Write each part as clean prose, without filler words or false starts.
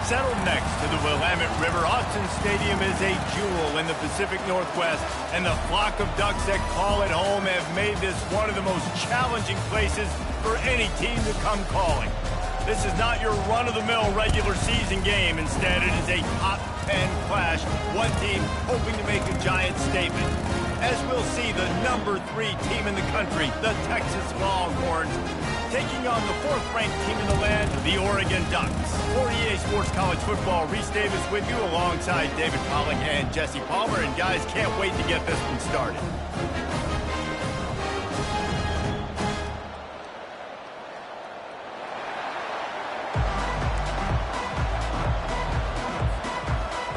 Settled next to the Willamette River, Autzen Stadium is a jewel in the Pacific Northwest, and the flock of Ducks that call it home have made this one of the most challenging places for any team to come calling. This is not your run-of-the-mill regular season game. Instead, it is a top 10 clash, one team hoping to make a giant statement. As we'll see, the number 3 team in the country, the Texas Longhorns, taking on the 4th-ranked team in the land, the Oregon Ducks. For EA Sports College Football, Reese Davis with you alongside David Pollack and Jesse Palmer. And guys, can't wait to get this one started.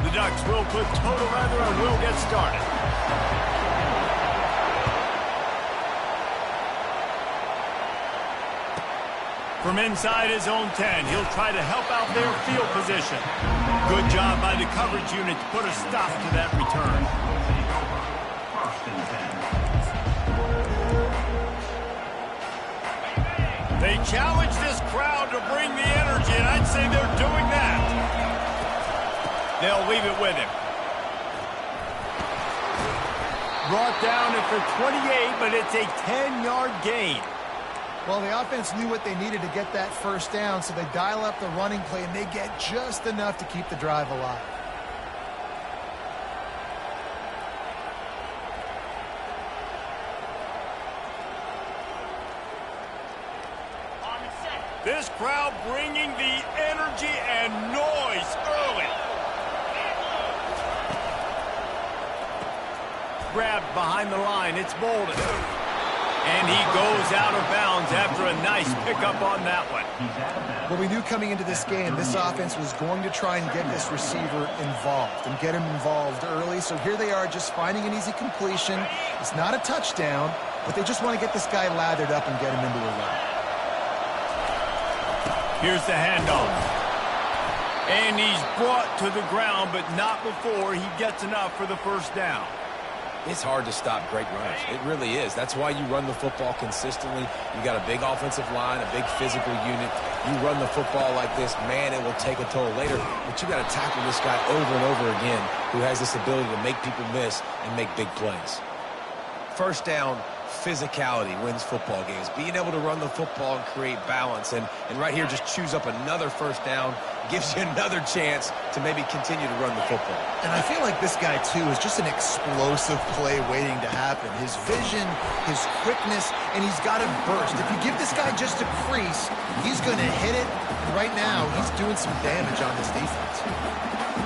The Ducks will put total leather and will get started. From inside his own 10, he'll try to help out their field position. Good job by the coverage unit to put a stop to that return. They challenge this crowd to bring the energy, and I'd say they're doing that. They'll leave it with him. Brought down at the 28, but it's a 10-yard gain. Well, the offense knew what they needed to get that first down, so they dial up the running play, and they get just enough to keep the drive alive. This crowd bringing the energy and noise early. Grabbed behind the line, it's Bolden. And he goes out of bounds after a nice pickup on that one. Well, we knew coming into this game, this offense was going to try and get this receiver involved and get him involved early. So here they are just finding an easy completion. It's not a touchdown, but they just want to get this guy lathered up and get him into a run. Here's the handoff. And he's brought to the ground, but not before he gets enough for the first down. It's hard to stop great runners. It really is. That's why you run the football consistently. You got a big offensive line, a big physical unit. You run the football like this, man, it will take a toll later. But you got to tackle this guy over and over again who has this ability to make people miss and make big plays. First down, physicality wins football games. Being able to run the football and create balance. And right here, just choose up another first down. Gives you another chance to maybe continue to run the football. And I feel like this guy, too, is just an explosive play waiting to happen. His vision, his quickness, and he's got a burst. If you give this guy just a crease, he's going to hit it. And right now, he's doing some damage on this defense.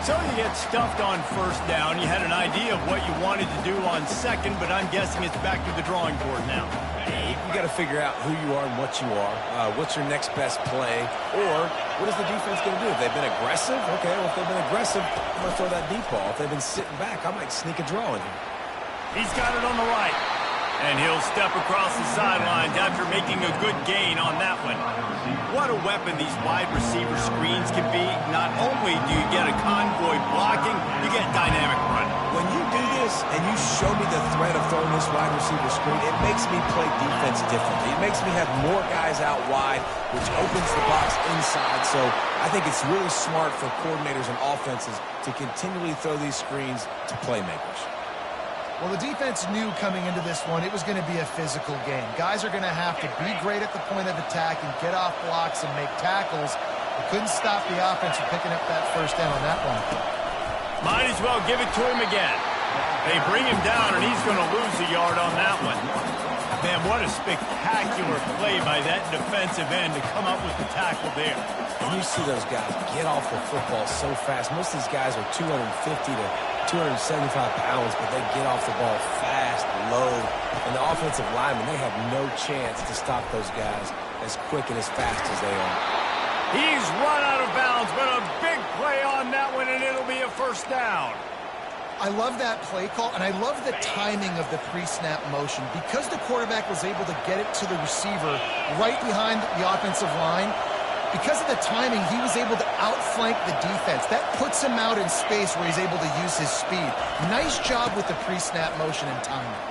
So you get stuffed on first down. You had an idea of what you wanted to do on second, but I'm guessing it's back to the drawing board now. You got to figure out who you are and what you are. What's your next best play? Or what is the defense going to do? If they've been aggressive, okay, well, if they've been aggressive, I'm going to throw that deep ball. If they've been sitting back, I might sneak a draw in here. He's got it on the right. And he'll step across the sidelines after making a good gain on that one. What a weapon these wide receiver screens can be. Not only do you get a convoy blocking, you get dynamic running. When you do this and you show me the threat of throwing this wide receiver screen, it makes me play defense differently. It makes me have more guys out wide, which opens the box inside. So I think it's really smart for coordinators and offenses to continually throw these screens to playmakers. Well, the defense knew coming into this one it was going to be a physical game. Guys are going to have to be great at the point of attack and get off blocks and make tackles. They couldn't stop the offense from picking up that first down on that one. Might as well give it to him again. They bring him down, and he's going to lose a yard on that one. Man, what a spectacular play by that defensive end to come up with the tackle there. And you see those guys get off the football so fast. Most of these guys are 250 to 275 pounds, but they get off the ball fast, low. And the offensive linemen, they have no chance to stop those guys as quick and as fast as they are. He's run out of bounds, but a big play on that one, and it'll be a first down. I love that play call, and I love the timing of the pre-snap motion. Because the quarterback was able to get it to the receiver right behind the offensive line, because of the timing, he was able to outflank the defense. That puts him out in space where he's able to use his speed. Nice job with the pre-snap motion and timing.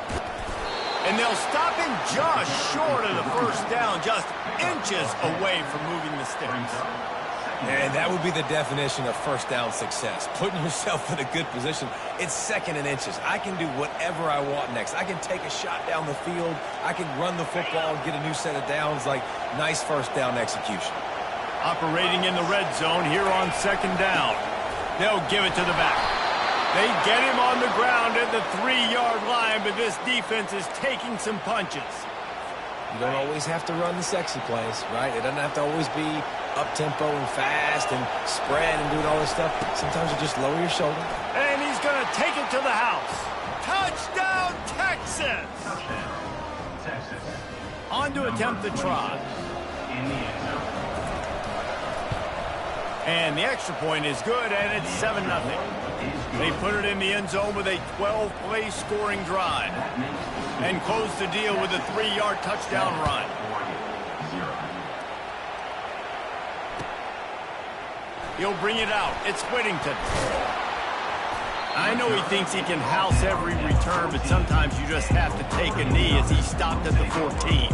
And they'll stop him just short of the first down, just inches away from moving the sticks. And that would be the definition of first down success. Putting yourself in a good position. It's 2nd and inches. I can do whatever I want next. I can take a shot down the field. I can run the football and get a new set of downs. Like, nice first down execution. Operating in the red zone here on 2nd down. They'll give it to the back. They get him on the ground at the 3-yard line, but this defense is taking some punches. You don't always have to run the sexy plays, right? It doesn't have to always be up-tempo and fast and spread and doing all this stuff. Sometimes you just lower your shoulder. And he's going to take it to the house. Touchdown, Texas! On to attempt the try. And the extra point is good, and it's 7-0. They put it in the end zone with a 12-play scoring drive and close the deal with a 3-yard touchdown run. He'll bring it out. It's Whittington. I know he thinks he can house every return, but sometimes you just have to take a knee as he stopped at the 14.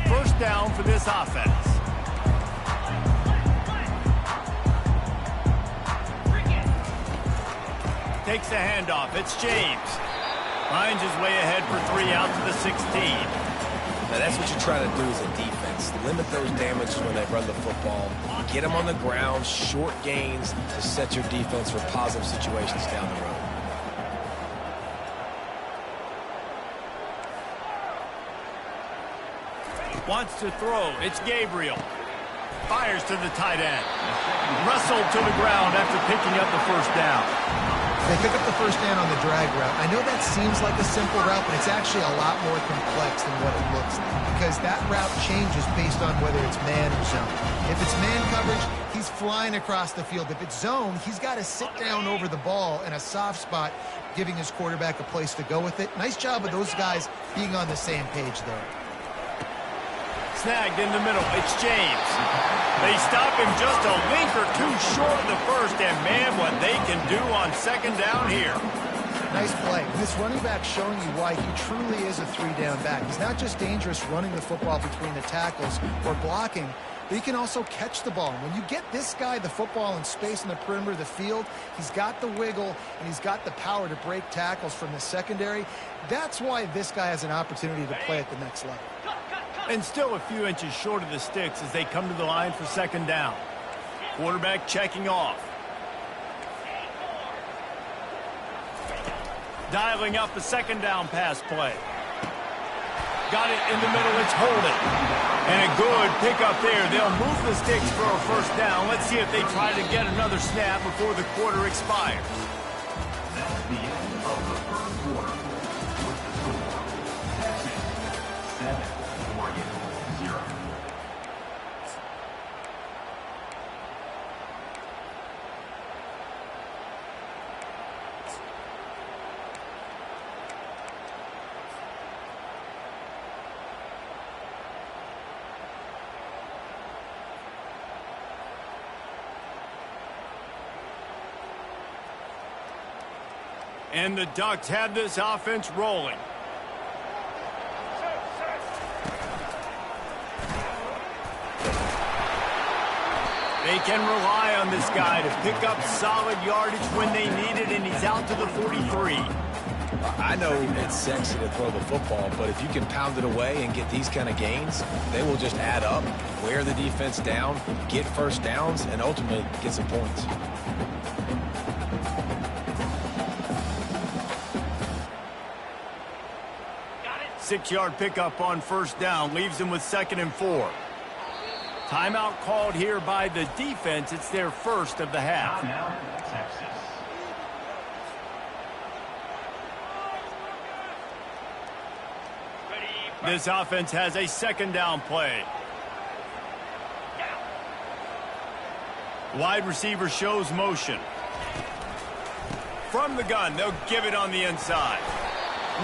First down for this offense. Takes the handoff. It's James. Finds his way ahead for 3 out to the 16. Now, that's what you're trying to do as a defense. Limit those damages when they run the football. Get them on the ground, short gains to set your defense for positive situations down the road. Wants to throw. It's Gabriel. Fires to the tight end. Wrestled to the ground after picking up the first down. They pick up the first down on the drag route. I know that seems like a simple route, but it's actually a lot more complex than what it looks like, because that route changes based on whether it's man or zone. If it's man coverage, he's flying across the field. If it's zone, he's got to sit down over the ball in a soft spot, giving his quarterback a place to go with it. Nice job of those guys being on the same page there. Snagged in the middle. It's James. They stop him just a link or two short of the first, and man, what they can do on 2nd down here. Nice play. This running back showing you why he truly is a 3-down back. He's not just dangerous running the football between the tackles or blocking, but he can also catch the ball. When you get this guy the football in space in the perimeter of the field, he's got the wiggle and he's got the power to break tackles from the secondary. That's why this guy has an opportunity to play at the next level. And still a few inches short of the sticks as they come to the line for 2nd down. Quarterback checking off. Dialing up a 2nd down pass play. Got it in the middle. It's Holden. And a good pickup there. They'll move the sticks for a first down. Let's see if they try to get another snap before the quarter expires. That's the end of the first quarter. With the score, Texas 7, Oregon 0. And the Ducks have this offense rolling. They can rely on this guy to pick up solid yardage when they need it, and he's out to the 43. I know it's sexy to throw the football, but if you can pound it away and get these kind of gains, they will just add up, wear the defense down, get first downs, and ultimately get some points. Six-yard pickup on first down leaves them with 2nd and 4. Timeout called here by the defense. It's their first of the half. Timeout, Texas. This offense has a 2nd down play. Wide receiver shows motion. From the gun, they'll give it on the inside.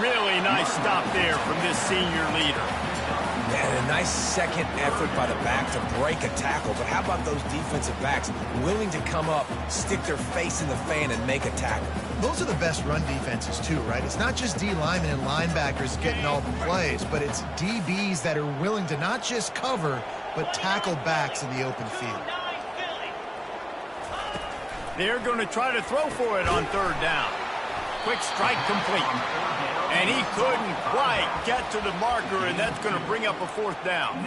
Really nice stop there from this senior leader. And A nice second effort by the back to break a tackle. But how about those defensive backs willing to come up, stick their face in the fan, and make a tackle? Those are the best run defenses too, right? It's not just D linemen and linebackers getting all the plays, but it's DBs that are willing to not just cover, but tackle backs in the open field. They're going to try to throw for it on third down. Quick strike complete. And he couldn't quite get to the marker, and that's going to bring up a fourth down.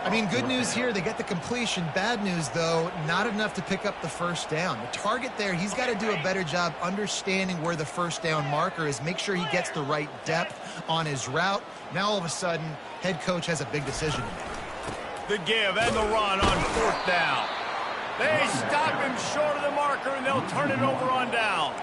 I mean, good news here, they get the completion. Bad news, though, not enough to pick up the first down. The target there, he's got to do a better job understanding where the first down marker is, make sure he gets the right depth on his route. Now, all of a sudden, head coach has a big decision to make. The give and the run on fourth down. They stop him short of the marker, and they'll turn it over on downs.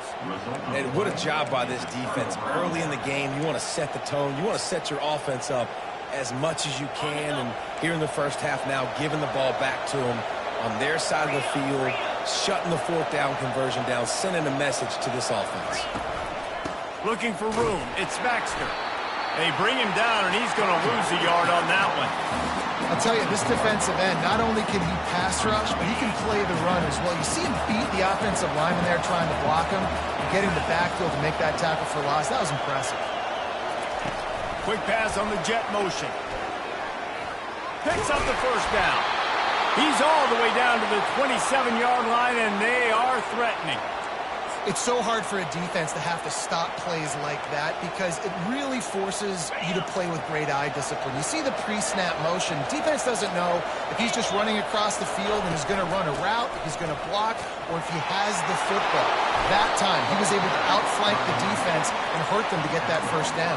And what a job by this defense. Early in the game, you want to set the tone. You want to set your offense up as much as you can. And here in the first half now, giving the ball back to them on their side of the field, shutting the fourth down conversion down, sending a message to this offense. Looking for room. It's Baxter. They bring him down, and he's going to lose a yard on that one. I'll tell you, this defensive end, not only can he pass rush, but he can play the run as well. You see him beat the offensive lineman there trying to block him and get him the backfield to make that tackle for loss. That was impressive. Quick pass on the jet motion. Picks up the first down. He's all the way down to the 27-yard line, and they are threatening. It's so hard for a defense to have to stop plays like that because it really forces you to play with great eye discipline. You see the pre-snap motion. Defense doesn't know if he's just running across the field and is going to run a route, if he's going to block, or if he has the football. That time, he was able to outflank the defense and hurt them to get that first down.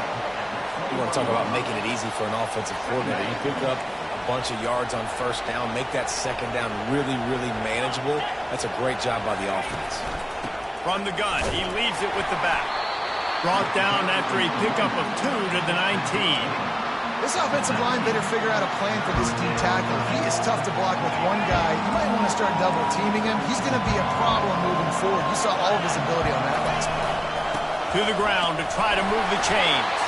You want to talk about making it easy for an offensive coordinator. You pick up a bunch of yards on first down, make that second down really, really manageable. That's a great job by the offense. From the gun, he leaves it with the back. Brought down after a pickup of 2 to the 19. This offensive line better figure out a plan for this D tackle. He is tough to block with one guy. You might want to start double teaming him. He's going to be a problem moving forward. You saw all of his ability on that last play. To the ground to try to move the chains.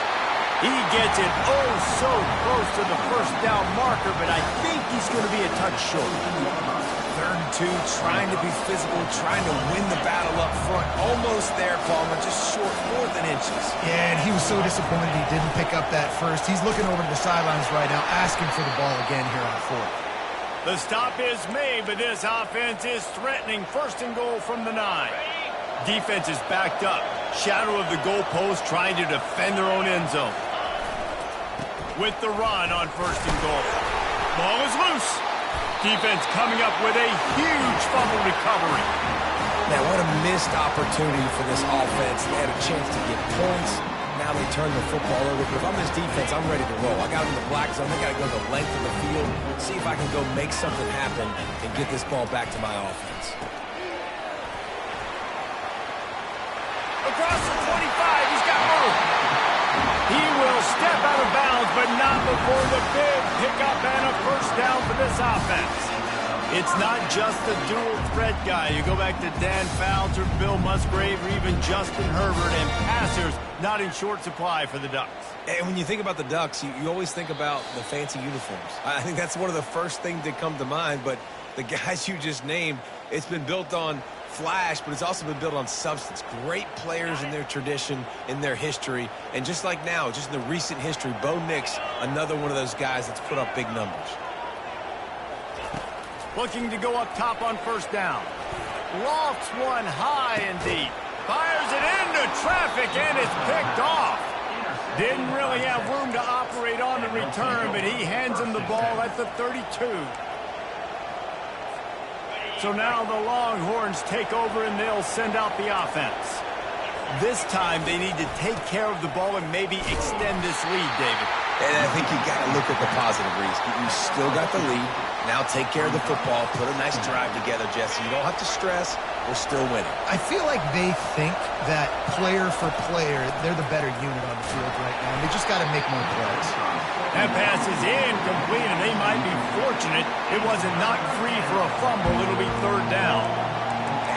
He gets it oh so close to the first down marker, but I think he's going to be a touch short. 3rd and 2, trying to be physical, trying to win the battle up front. Almost there, Palmer, just short 4 inches. Yeah, and he was so disappointed he didn't pick up that first. He's looking over to the sidelines right now, asking for the ball again here on 4th. The stop is made, but this offense is threatening 1st and goal from the 9. Defense is backed up. Shadow of the goalpost trying to defend their own end zone. With the run on 1st and goal. Ball is loose. Defense coming up with a huge fumble recovery. Now, what a missed opportunity for this offense. They had a chance to get points. Now they turn the football over. But if I'm this defense, I'm ready to roll. I got them in the black zone. They got to go the length of the field, see if I can go make something happen and get this ball back to my offense. Across the 25, he's got room. He will step out of bounds, but not before the big pickup and a first down for this offense. It's not just the dual threat guy. You go back to Dan Fouts or Bill Musgrave or even Justin Herbert, and passers not in short supply for the Ducks. And when you think about the Ducks, you always think about the fancy uniforms. I think that's one of the first things that come to mind, but the guys you just named, it's been built on flash, but it's also been built on substance. Great players in their tradition, in their history, and just like now, just in the recent history, Bo Nix, another one of those guys that's put up big numbers. Looking to go up top on first down. Lofts one high and deep. Fires it into traffic, and it's picked off. Didn't really have room to operate on the return, but he hands him the ball at the 32. So now the Longhorns take over, and they'll send out the offense. This time they need to take care of the ball and maybe extend this lead, David. And I think you got to look at the positive, Reese. You still got the lead. Now take care of the football. Put a nice drive together, Jesse. You don't have to stress. We're still winning. I feel like they think that player for player, they're the better unit on the field right now. They just got to make more plays. That pass is incomplete, and they might be fortunate it wasn't knocked free for a fumble. It'll be 3rd down.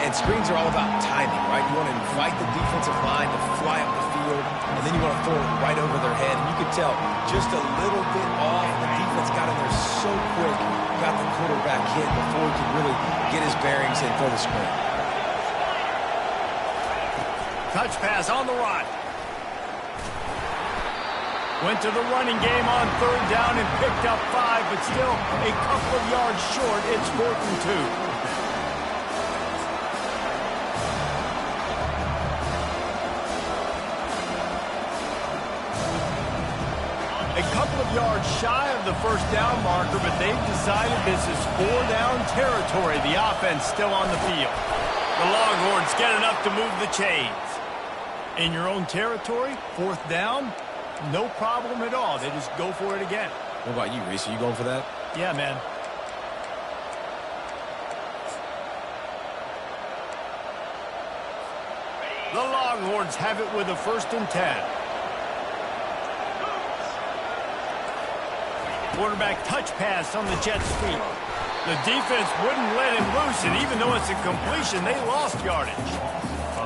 And screens are all about timing, right? You want to invite the defensive line to fly up the field. field, and then you want to throw it right over their head. And you could tell just a little bit off. The defense got in there so quick, got the quarterback hit before he could really get his bearings and throw the screen. Touch pass on the run. Went to the running game on 3rd down and picked up 5, but still a couple of yards short. It's 4th and 2. A couple of yards shy of the 1st down marker, but they've decided this is 4-down territory. The offense still on the field. The Longhorns get enough to move the chains. In your own territory, 4th down, no problem at all. They just go for it again. What about you, Reese? Are you going for that? Yeah, man. The Longhorns have it with a 1st and 10. Quarterback touch pass on the Jets' feet. The defense wouldn't let him loose, and even though it's a completion, they lost yardage.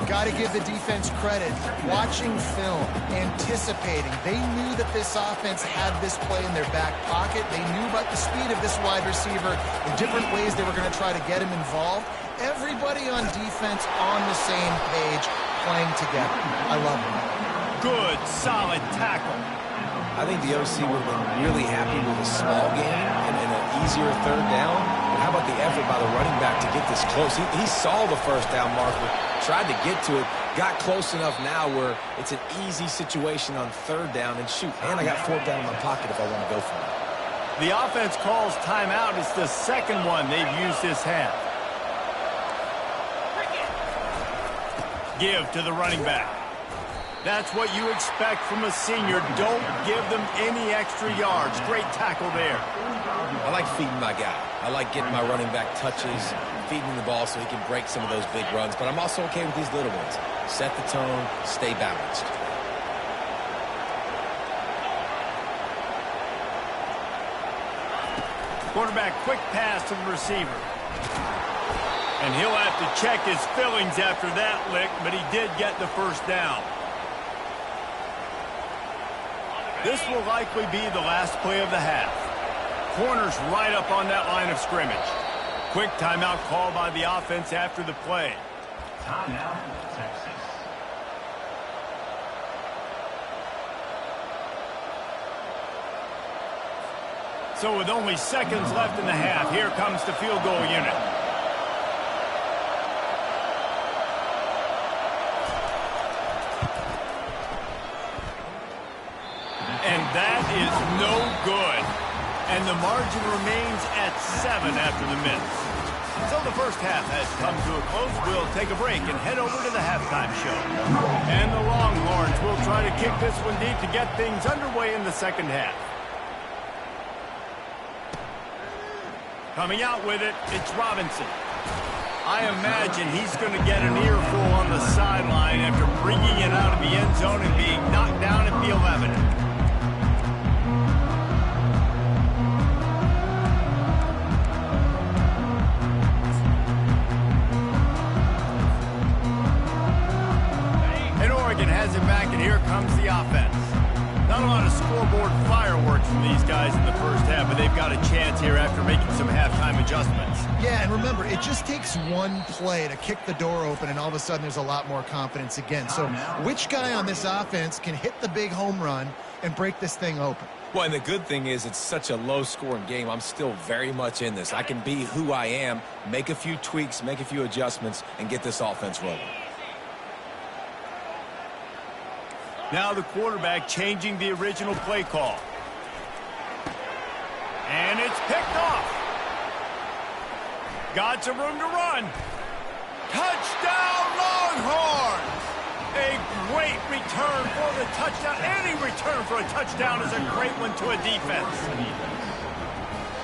Got to give the defense credit. Watching film, anticipating. They knew that this offense had this play in their back pocket. They knew about the speed of this wide receiver, the different ways they were going to try to get him involved. Everybody on defense on the same page, playing together. I love it. Good, solid tackle. I think the OC would have been really happy with a small game and an easier 3rd down. But how about the effort by the running back to get this close? He saw the 1st down marker, tried to get to it, got close enough now where it's an easy situation on 3rd down. And shoot, and I got 4th down in my pocket if I want to go for it. The offense calls timeout. It's the 2nd one they've used this half. Give to the running back. That's what you expect from a senior. Don't give them any extra yards. Great tackle there. I like feeding my guy. I like getting my running back touches, feeding the ball so he can break some of those big runs. But I'm also okay with these little ones. Set the tone, stay balanced. Quarterback quick pass to the receiver. And he'll have to check his fillings after that lick, but he did get the 1st down. This will likely be the last play of the half. Corners right up on that line of scrimmage. Quick timeout call by the offense after the play. Timeout, Texas. So with only seconds left in the half, here comes the field goal unit. And that is no good. And the margin remains at 7 after the miss. So the 1st half has come to a close. We'll take a break and head over to the halftime show. And the Longhorns will try to kick this one deep to get things underway in the 2nd half. Coming out with it, it's Robinson. I imagine he's going to get an earful on the sideline after bringing it out of the end zone and being knocked down at the 11. Has it back, and here comes the offense. Not a lot of scoreboard fireworks from these guys in the 1st half, but they've got a chance here after making some halftime adjustments. Yeah, and remember, it just takes one play to kick the door open, and all of a sudden there's a lot more confidence again. So which guy on this offense can hit the big home run and break this thing open? Well, and the good thing is it's such a low-scoring game. I'm still very much in this. I can be who I am, make a few tweaks, make a few adjustments, and get this offense rolling. Now the quarterback changing the original play call. And it's picked off. Got some room to run. Touchdown, Longhorns! A great return for the touchdown. Any return for a touchdown is a great one to a defense.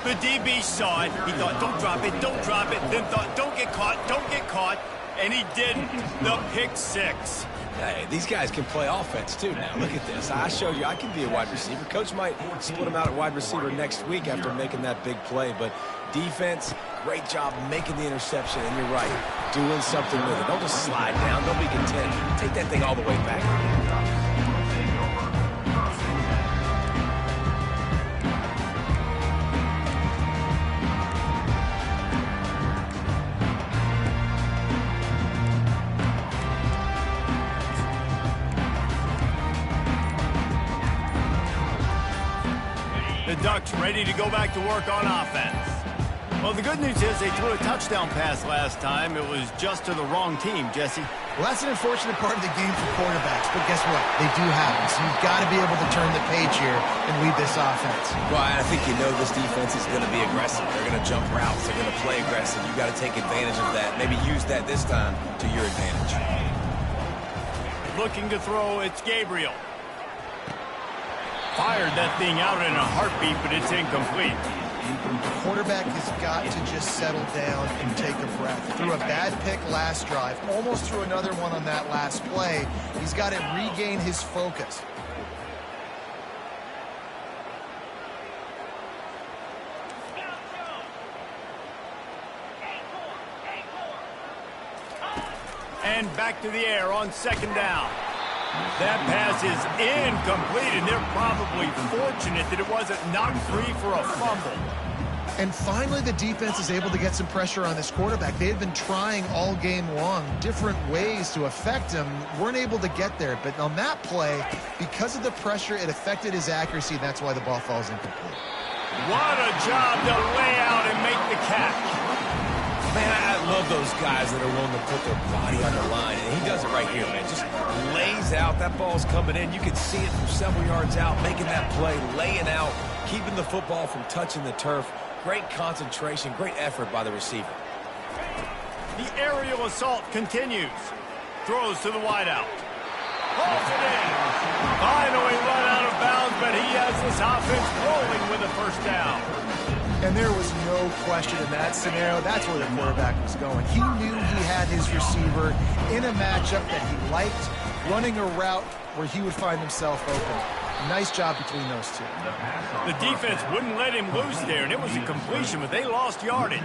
The DB saw it. He thought, don't drop it, don't drop it. Then thought, don't get caught, don't get caught. And he didn't. The pick 6. Hey, these guys can play offense, too, now. Look at this. I showed you I can be a wide receiver. Coach might split him out at wide receiver next week after making that big play. But defense, great job making the interception. And you're right, doing something with it. Don't just slide down. Don't be content. Take that thing all the way back. Ducks ready to go back to work on offense. Well, the good news is they threw a touchdown pass last time. It was just to the wrong team, Jesse. Well, that's an unfortunate part of the game for quarterbacks, but guess what? They do happen, so you've got to be able to turn the page here and lead this offense. Well, I think you know this defense is going to be aggressive. They're going to jump routes. They're going to play aggressive. You've got to take advantage of that. Maybe use that this time to your advantage. Looking to throw, it's Gabriel. Fired that thing out in a heartbeat, but it's incomplete. The quarterback has got to just settle down and take a breath. Threw a bad pick last drive, almost threw another one on that last play. He's got to regain his focus. And back to the air on second down. That pass is incomplete, and they're probably fortunate that it wasn't knocked free for a fumble. And finally, the defense is able to get some pressure on this quarterback. They had been trying all game long different ways to affect him, weren't able to get there. But on that play, because of the pressure, it affected his accuracy, and that's why the ball falls incomplete. What a job to lay out and make the catch. Man, I love those guys that are willing to put their body on the line, and he does it right here, man. Just lays out. That ball's coming in. You can see it from several yards out, making that play, laying out, keeping the football from touching the turf. Great concentration, great effort by the receiver. The aerial assault continues. Throws to the wideout. Pulls it in. Finally run out of bounds, but he has this offense rolling with a first down. And there was no question in that scenario. That's where the quarterback was going. He knew he had his receiver in a matchup that he liked, running a route where he would find himself open. Nice job between those two. The defense wouldn't let him loose there, and it was a completion, but they lost yardage.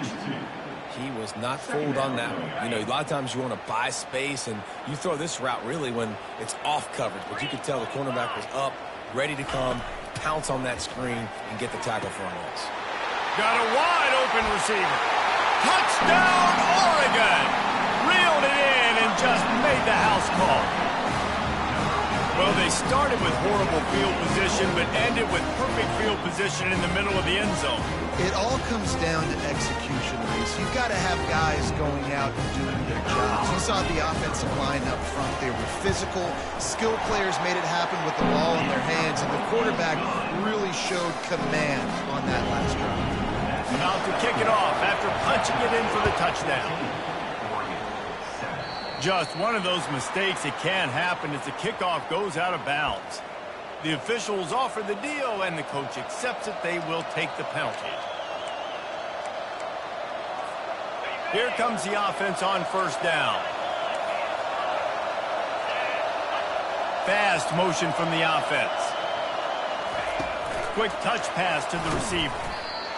He was not fooled on that one. You know, a lot of times you want to buy space, and you throw this route really when it's off coverage. But you could tell the cornerback was up, ready to come, pounce on that screen, and get the tackle for a loss. Got a wide open receiver. Touchdown, Oregon! Reeled it in and just made the house call. Well, they started with horrible field position, but ended with perfect field position in the middle of the end zone. It all comes down to execution, Reese. You've got to have guys going out and doing their jobs. You saw the offensive line up front. They were physical. Skill players made it happen with the ball in their hands, and the quarterback really showed command on that last drive. About to kick it off after punching it in for the touchdown. Just one of those mistakes that can happen as the kickoff goes out of bounds. The officials offer the deal, and the coach accepts it. They will take the penalty. Here comes the offense on first down. Fast motion from the offense. Quick touch pass to the receiver.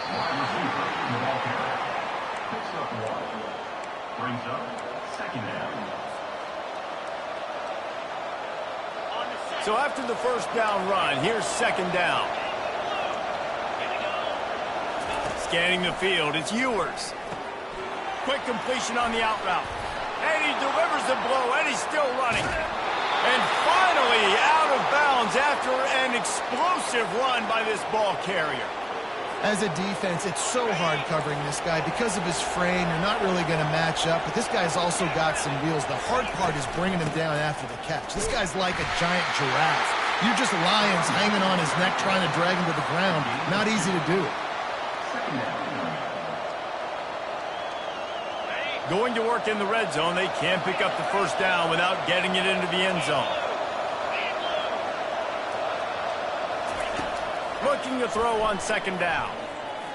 Wide receiver in the ball carrier. Picks up one. Brings up second down. So after the first down run, here's second down. Scanning the field, it's Ewers. Quick completion on the out route. And he delivers the blow, and he's still running. And finally out of bounds after an explosive run by this ball carrier. As a defense, it's so hard covering this guy. Because of his frame, you're not really going to match up, but this guy's also got some wheels. The hard part is bringing him down after the catch. This guy's like a giant giraffe. You're just lions hanging on his neck trying to drag him to the ground. Not easy to do. Going to work in the red zone, they can't pick up the first down without getting it into the end zone. Looking to throw on second down.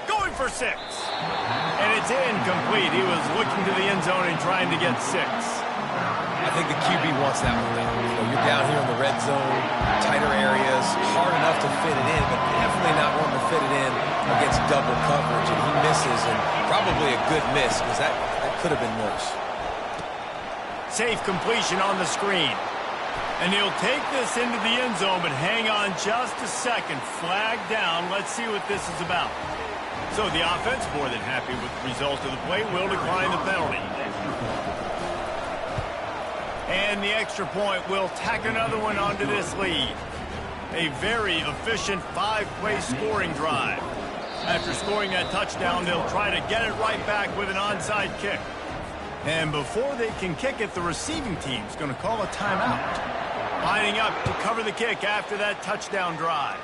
Going for 6. And it's incomplete. He was looking to the end zone and trying to get 6. I think the QB wants that one down. You know, you're down here in the red zone, tighter areas, hard enough to fit it in, but definitely not wanting to fit it in against double coverage. And he misses, and probably a good miss, because that could have been worse. Safe completion on the screen. And he'll take this into the end zone, but hang on just a second. Flag down. Let's see what this is about. So the offense, more than happy with the result of the play, will decline the penalty. And the extra point will tack another one onto this lead. A very efficient 5-play scoring drive. After scoring that touchdown, they'll try to get it right back with an onside kick. And before they can kick it, the receiving team's going to call a timeout. Lining up to cover the kick after that touchdown drive.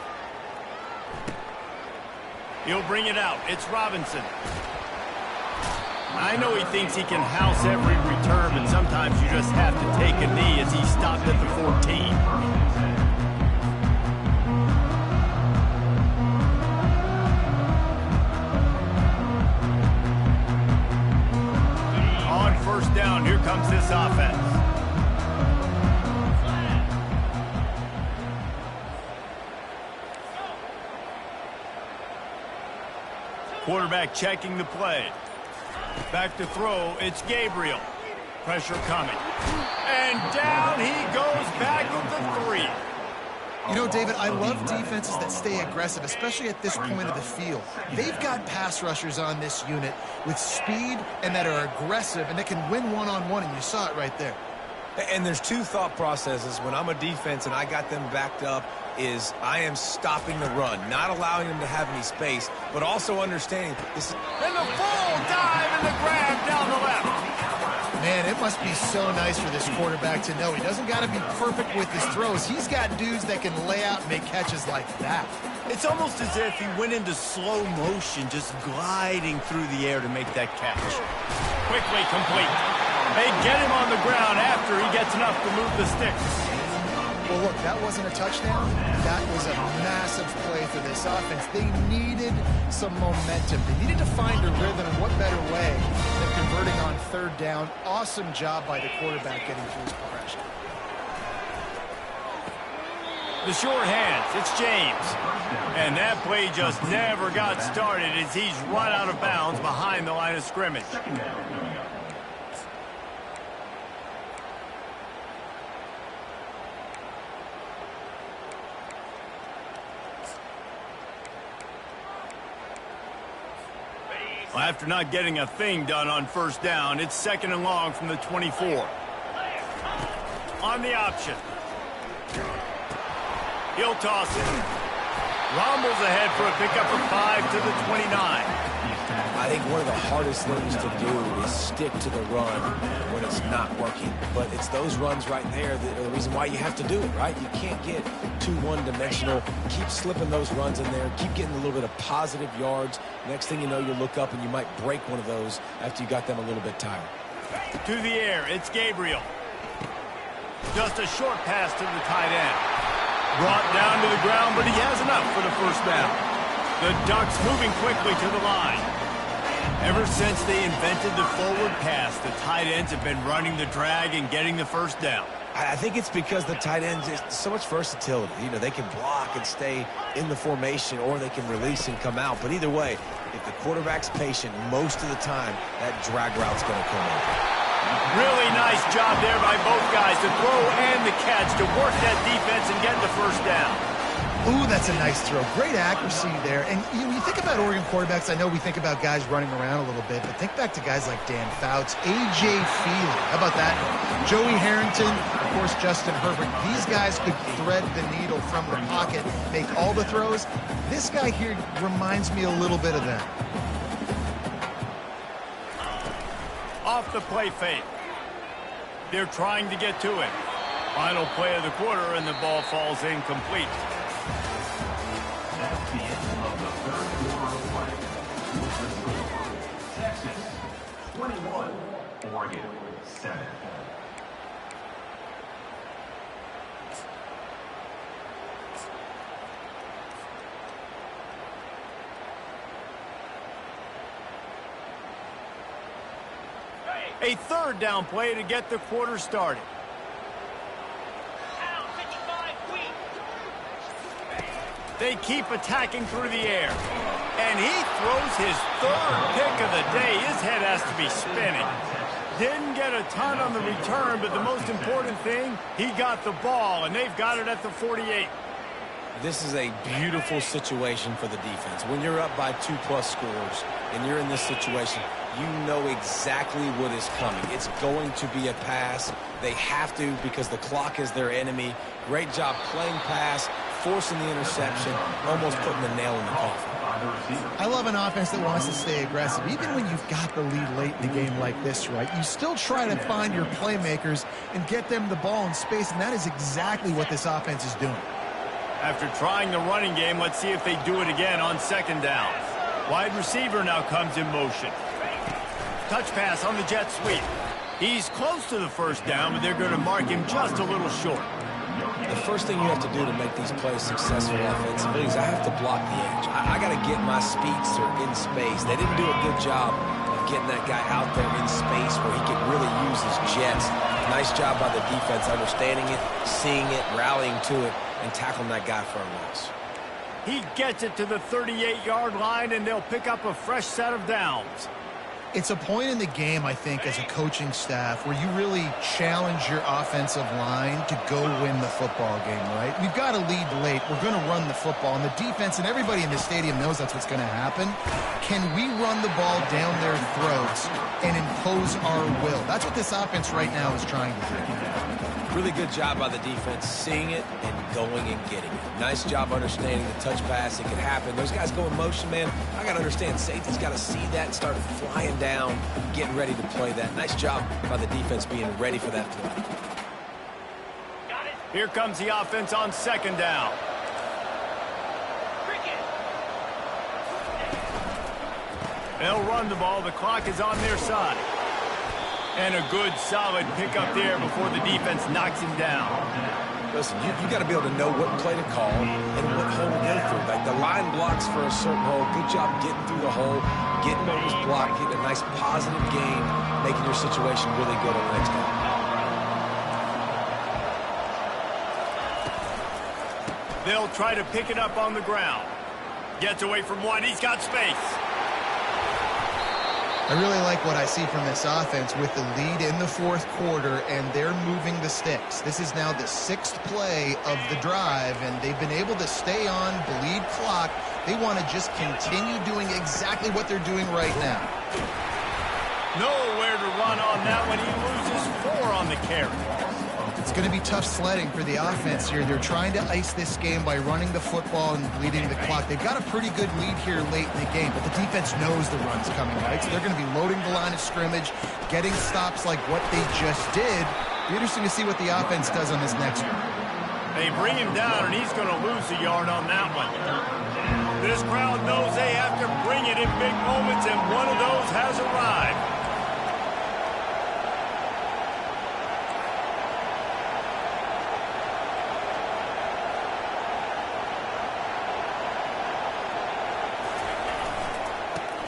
He'll bring it out. It's Robinson. I know he thinks he can house every return, but sometimes you just have to take a knee as he stopped at the 14. First down, here comes this offense. Quarterback checking the play. Back to throw, it's Gabriel. Pressure coming. And down he goes back at the 3. You know, David, I love defenses that stay aggressive, especially at this point of the field. They've got pass rushers on this unit with speed and that are aggressive and that can win one-on-one, and you saw it right there. And there's two thought processes when I'm a defense and I got them backed up is I am stopping the run, not allowing them to have any space, but also understanding this. And the full dive and the grab down the left. Man, it must be so nice for this quarterback to know he doesn't got to be perfect with his throws. He's got dudes that can lay out and make catches like that. It's almost as if he went into slow motion, just gliding through the air to make that catch. Quickly complete. They get him on the ground after he gets enough to move the sticks. Well, look, that wasn't a touchdown. That was a massive play for this offense. They needed some momentum. They needed to find a rhythm, and what better way than converting on third down. Awesome job by the quarterback getting through his progression. The short hands, it's James. And that play just never got started as he's run out of bounds behind the line of scrimmage. Well, after not getting a thing done on first down, it's 2nd and long from the 24. On the option. He'll toss it. Rumbles ahead for a pickup of 5 to the 29. I think one of the hardest things to do is stick to the run when it's not working. But it's those runs right there that are the reason why you have to do it, right? You can't get too one-dimensional. Keep slipping those runs in there. Keep getting a little bit of positive yards. Next thing you know, you look up and you might break one of those after you got them a little bit tired. To the air, it's Gabriel. Just a short pass to the tight end. Brought down to the ground, but he has enough for the first down. The Ducks moving quickly to the line. Ever since they invented the forward pass, the tight ends have been running the drag and getting the first down. I think it's because the tight ends is so much versatility. You know, they can block and stay in the formation, or they can release and come out. But either way, if the quarterback's patient, most of the time, that drag route's going to come in. Really nice job there by both guys to throw and the catch to work that defense and get the first down. Ooh, that's a nice throw. Great accuracy there. And when you think about Oregon quarterbacks, I know we think about guys running around a little bit, but think back to guys like Dan Fouts, A.J. Feely. How about that? Joey Harrington, of course, Justin Herbert. These guys could thread the needle from the pocket, make all the throws. This guy here reminds me a little bit of them. Off the play fake. They're trying to get to it. Final play of the quarter, and the ball falls incomplete. That's the end of the third quarter of play. With the score, Texas 21, Oregon 7. A third down play to get the quarter started. They keep attacking through the air. And he throws his third pick of the day. His head has to be spinning. Didn't get a ton on the return, but the most important thing, he got the ball, and they've got it at the 48. This is a beautiful situation for the defense. When you're up by 2+ scores and you're in this situation, you know exactly what is coming. It's going to be a pass. They have to because the clock is their enemy. Great job playing pass, forcing the interception, almost putting the nail in the coffin. I love an offense that wants to stay aggressive. Even when you've got the lead late in the game like this, right, you still try to find your playmakers and get them the ball in space, and that is exactly what this offense is doing. After trying the running game, let's see if they do it again on second down. Wide receiver now comes in motion. Touch pass on the jet sweep. He's close to the first down, but they're going to mark him just a little short. The first thing you have to do to make these plays successful offensively is I have to block the edge. I got to get my speedster in space. They didn't do a good job of getting that guy out there in space where he could really use his jets. Nice job by the defense understanding it, seeing it, rallying to it, and tackling that guy for a loss. He gets it to the 38-yard line, and they'll pick up a fresh set of downs. It's a point in the game, I think, as a coaching staff where you really challenge your offensive line to go win the football game, right? We've got to lead late. We're going to run the football. And the defense and everybody in the stadium knows that's what's going to happen. Can we run the ball down their throats and impose our will? That's what this offense right now is trying to do. Really good job by the defense, seeing it and going and getting it. Nice job understanding the touch pass. It could happen. Those guys go in motion, man. I got to understand, safety's got to see that and start flying down, getting ready to play that. Nice job by the defense being ready for that play. Here comes the offense on second down. They'll run the ball. The clock is on their side. And a good, solid pickup there before the defense knocks him down. Listen, you got to be able to know what play to call and what hole to go through. Like the line blocks for a certain hole. Good job getting through the hole, getting over his block, getting a nice positive game, making your situation really good on the next game. They'll try to pick it up on the ground. Gets away from one. He's got space. I really like what I see from this offense with the lead in the fourth quarter, and they're moving the sticks. This is now the sixth play of the drive, and they've been able to stay on, bleed clock. They want to just continue doing exactly what they're doing right now. Nowhere to run on that one. He loses 4 on the carry. It's going to be tough sledding for the offense here. They're trying to ice this game by running the football and bleeding the clock. They've got a pretty good lead here late in the game, but the defense knows the run's coming, right? So they're going to be loading the line of scrimmage, getting stops like what they just did. Be interesting to see what the offense does on this next one. They bring him down, and he's going to lose a yard on that one. This crowd knows they have to bring it in big moments, and one of those has arrived.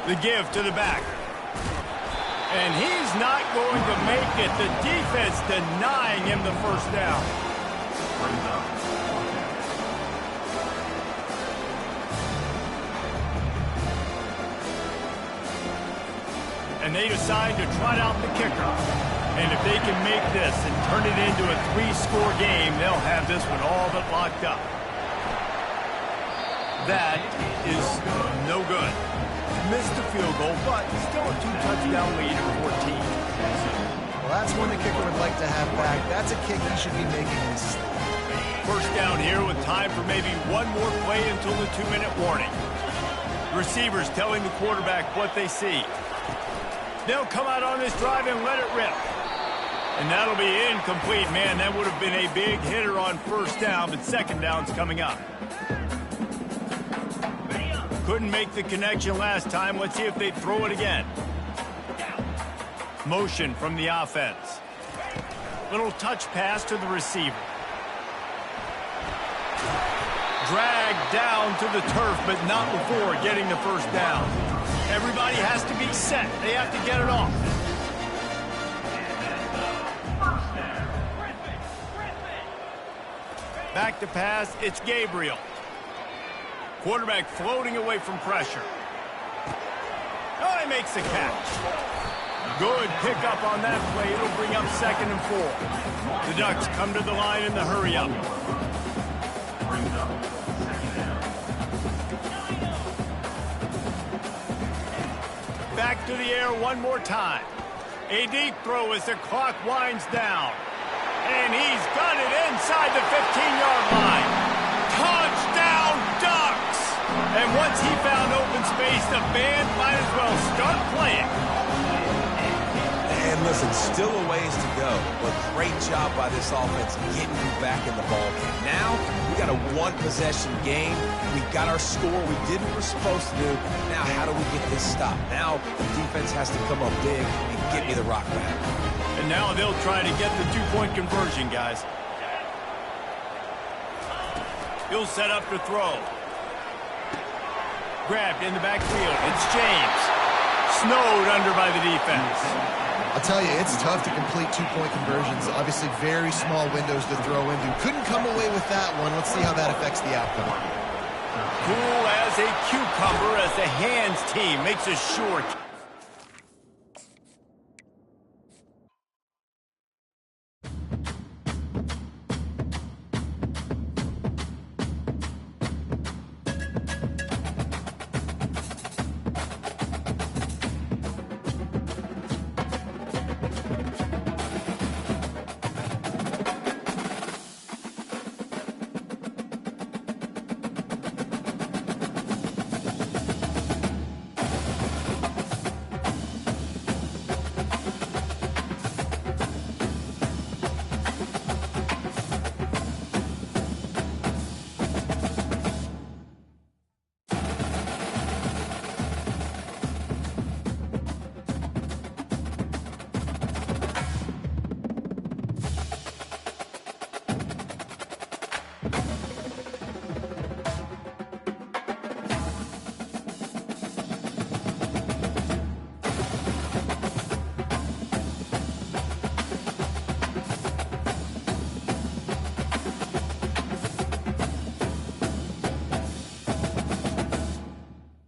The give to the back. And he's not going to make it. The defense denying him the first down. And they decide to trot out the kicker. And if they can make this and turn it into a 3-score game, they'll have this one all but locked up. That is no good. Missed the field goal, but still a 2-touchdown lead at 14. Well, that's one the kicker would like to have back. That's a kick he should be making in his sleep. First down here with time for maybe one more play until the 2-minute warning. Receivers telling the quarterback what they see. They'll come out on this drive and let it rip. And that'll be incomplete. Man, that would have been a big hitter on first down, but second down's coming up. Couldn't make the connection last time. Let's see if they throw it again. Motion from the offense. Little touch pass to the receiver. Dragged down to the turf, but not before getting the first down. Everybody has to be set. They have to get it off. Back to pass. It's Gabriel. Quarterback floating away from pressure. Oh, he makes the catch. Good pickup on that play. It'll bring up 2nd and 4. The Ducks come to the line in the hurry-up. Back to the air one more time. A deep throw as the clock winds down. And he's got it inside the 15-yard line. Touchdown, Ducks! And once he found open space, the band might as well start playing. And listen, still a ways to go, but great job by this offense getting you back in the ball game. Now, we got a one-possession game. We got our score we did what we're supposed to do. Now, how do we get this stop? Now, the defense has to come up big and get me the rock back. And now they'll try to get the two-point conversion, guys. He'll set up to throw. Grabbed in the backfield. It's James. Snowed under by the defense. I'll tell you, it's tough to complete two-point conversions. Obviously, very small windows to throw into. Couldn't come away with that one. Let's see how that affects the outcome. Cool as a cucumber as the hands team makes a short.